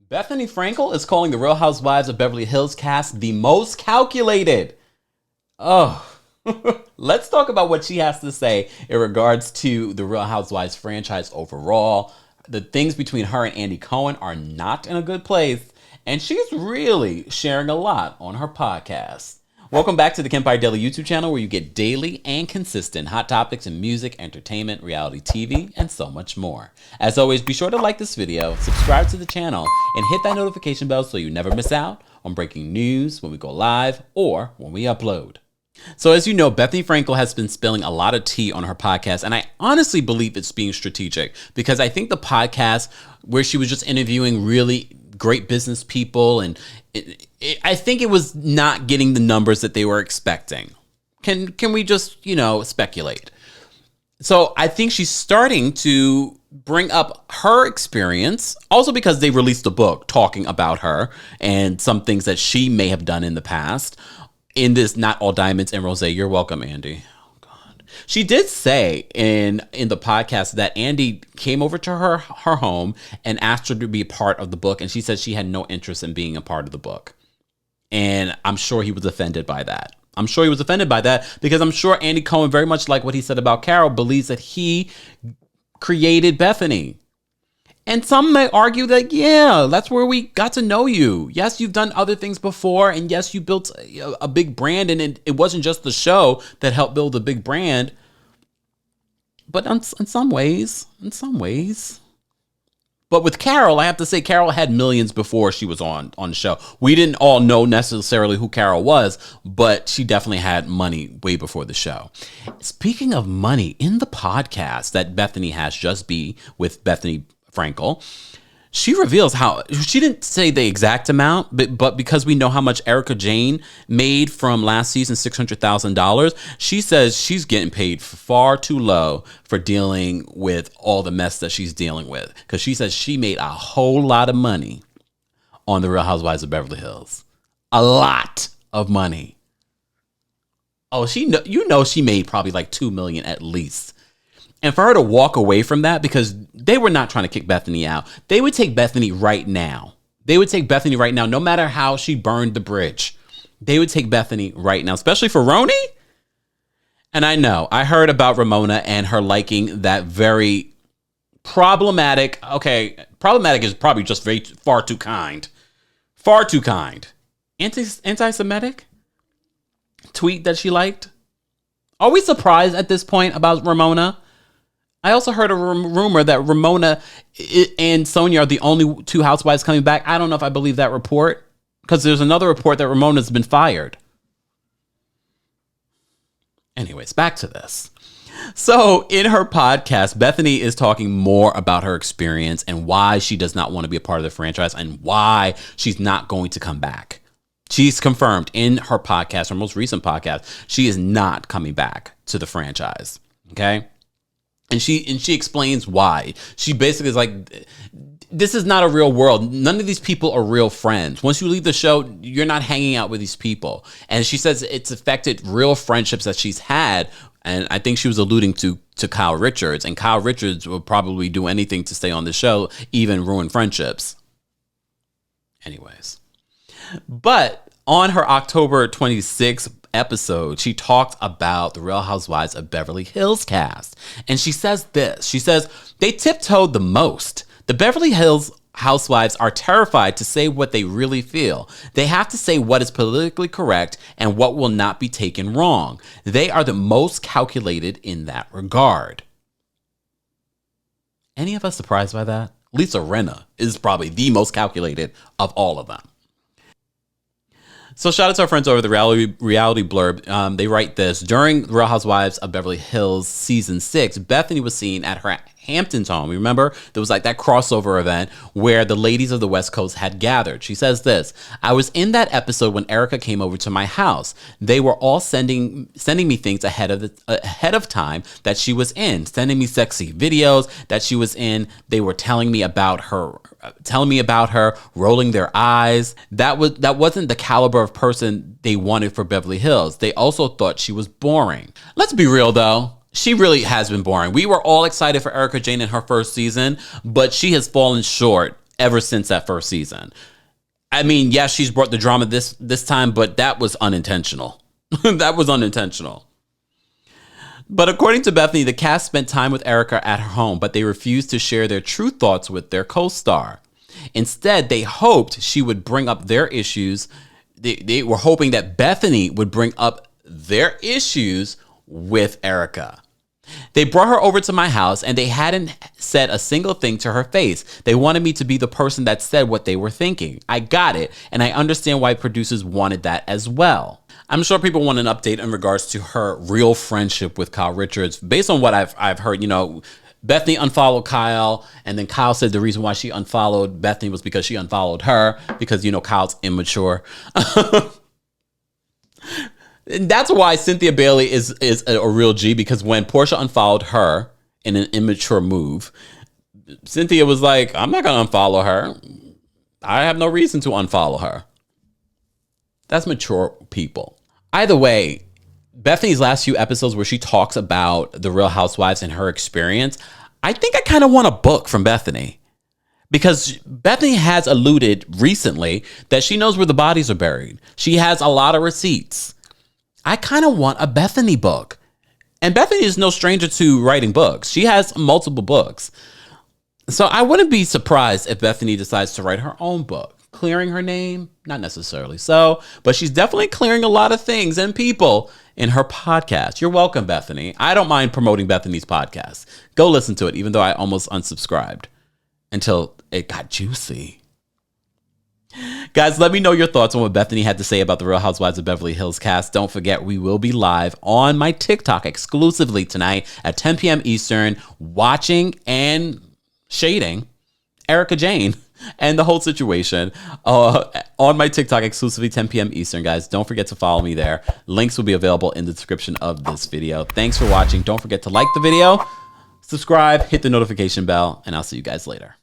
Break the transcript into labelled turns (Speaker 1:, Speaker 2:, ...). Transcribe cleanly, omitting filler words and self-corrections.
Speaker 1: Bethenny Frankel is calling the Real Housewives of Beverly Hills cast the most calculated. Oh, let's talk about what she has to say in regards to the Real Housewives franchise overall. The things between her and Andy Cohen are not in a good place, and she's really sharing a lot on her podcast. Welcome back to the Kempire Daily YouTube channel, where you get daily and consistent hot topics in music, entertainment, reality TV, and so much more. As always, be sure to like this video, subscribe to the channel, and hit that notification bell so you never miss out on breaking news when we go live or when we upload. So as you know, Bethenny Frankel has been spilling a lot of tea on her podcast, and I honestly believe it's being strategic, because I think the podcast where she was just interviewing really great business people, and I think it was not getting the numbers that they were expecting. Can we just, speculate? So I think she's starting to bring up her experience, also because they released a book talking about her and some things that she may have done in the past in this Not All Diamonds and Rose. You're welcome, Andy. Oh, God. She did say in the podcast that Andy came over to her home and asked her to be a part of the book, and she said she had no interest in being a part of the book. And I'm sure he was offended by that. Because I'm sure Andy Cohen, very much like what he said about Carol, believes that he created Bethenny. And some may argue that, yeah, that's where we got to know you. Yes, you've done other things before. And yes, you built a big brand. And it wasn't just the show that helped build a big brand. But in some ways. But with Carol, I have to say, Carol had millions before she was on the show. We didn't all know necessarily who Carol was, but she definitely had money way before the show. Speaking of money, in the podcast that Bethenny has, Just Be, with Bethenny Frankel, she reveals how she didn't say the exact amount, but because we know how much Erika Jayne made from last season, $600,000, she says she's getting paid far too low for dealing with all the mess that she's dealing with, because she says she made a whole lot of money on the Real Housewives of Beverly Hills. A lot of money. Oh, she made probably like $2 million at least. And for her to walk away from that, because they were not trying to kick Bethenny out. They would take Bethenny right now. No matter how she burned the bridge. They would take Bethenny right now, especially for Roni. And I heard about Ramona and her liking that very problematic. Okay, problematic is probably just far too kind. Anti-Semitic tweet that she liked. Are we surprised at this point about Ramona? I also heard a rumor that Ramona and Sonia are the only two housewives coming back. I don't know if I believe that report, because there's another report that Ramona's been fired. Anyways, back to this. So in her podcast, Bethenny is talking more about her experience and why she does not want to be a part of the franchise and why she's not going to come back. She's confirmed in her podcast, her most recent podcast, she is not coming back to the franchise. Okay. And she explains why. She basically is like, this is not a real world. None of these people are real friends. Once you leave the show, you're not hanging out with these people. And she says it's affected real friendships that she's had. And I think she was alluding to Kyle Richards. And Kyle Richards will probably do anything to stay on the show, even ruin friendships. Anyways. But on her October 26th episode, she talked about the Real Housewives of Beverly Hills cast. And she says this. She says, they tiptoed the most. The Beverly Hills housewives are terrified to say what they really feel. They have to say what is politically correct and what will not be taken wrong. They are the most calculated in that regard. Any of us surprised by that? Lisa Rinna is probably the most calculated of all of them. So shout out to our friends over the Reality Blurb. They write this. During Real Housewives of Beverly Hills season 6, Bethenny was seen at her Hamptons home. Remember, there was like that crossover event where the ladies of the West Coast had gathered. She says this: I was in that episode when Erika came over to my house. They were all sending me things ahead of time that she was in, sending me sexy videos that she was in. They were telling me about her, rolling their eyes. That wasn't the caliber of person they wanted for Beverly Hills. They also thought she was boring. Let's be real though. She really has been boring. We were all excited for Erika Jayne in her first season, but she has fallen short ever since that first season. I mean, yeah, she's brought the drama this time, but that was unintentional. That was unintentional. But according to Bethenny, the cast spent time with Erika at her home, but they refused to share their true thoughts with their co-star. Instead, they hoped she would bring up their issues. They were hoping that Bethenny would bring up their issues with Erika. They brought her over to my house and they hadn't said a single thing to her face. They wanted me to be the person that said what they were thinking. I got it, and I understand why producers wanted that as well. I'm sure people want an update in regards to her real friendship with Kyle Richards. Based on what I've heard, you know, Bethenny unfollowed Kyle, and then Kyle said the reason why she unfollowed Bethenny was because she unfollowed her because, you know, Kyle's immature. And that's why Cynthia Bailey is a real G, because when Portia unfollowed her in an immature move, Cynthia was like, I'm not going to unfollow her. I have no reason to unfollow her. That's mature people. Either way, Bethenny's last few episodes where she talks about the Real Housewives and her experience, I think I kind of want a book from Bethenny. Because Bethenny has alluded recently that she knows where the bodies are buried. She has a lot of receipts. I kind of want a Bethenny book. And Bethenny is no stranger to writing books. She has multiple books. So I wouldn't be surprised if Bethenny decides to write her own book. Clearing her name? Not necessarily so. But she's definitely clearing a lot of things and people in her podcast. You're welcome, Bethenny. I don't mind promoting Bethenny's podcast. Go listen to it, even though I almost unsubscribed until it got juicy. Guys, let me know your thoughts on what Bethenny had to say about the Real Housewives of Beverly Hills cast. Don't forget, we will be live on my TikTok exclusively tonight at 10 p.m. Eastern, watching and shading Erika Jayne and the whole situation on my TikTok exclusively 10 p.m. Eastern, guys. Don't forget to follow me there. Links will be available in the description of this video. Thanks for watching. Don't forget to like the video, subscribe, hit the notification bell, and I'll see you guys later.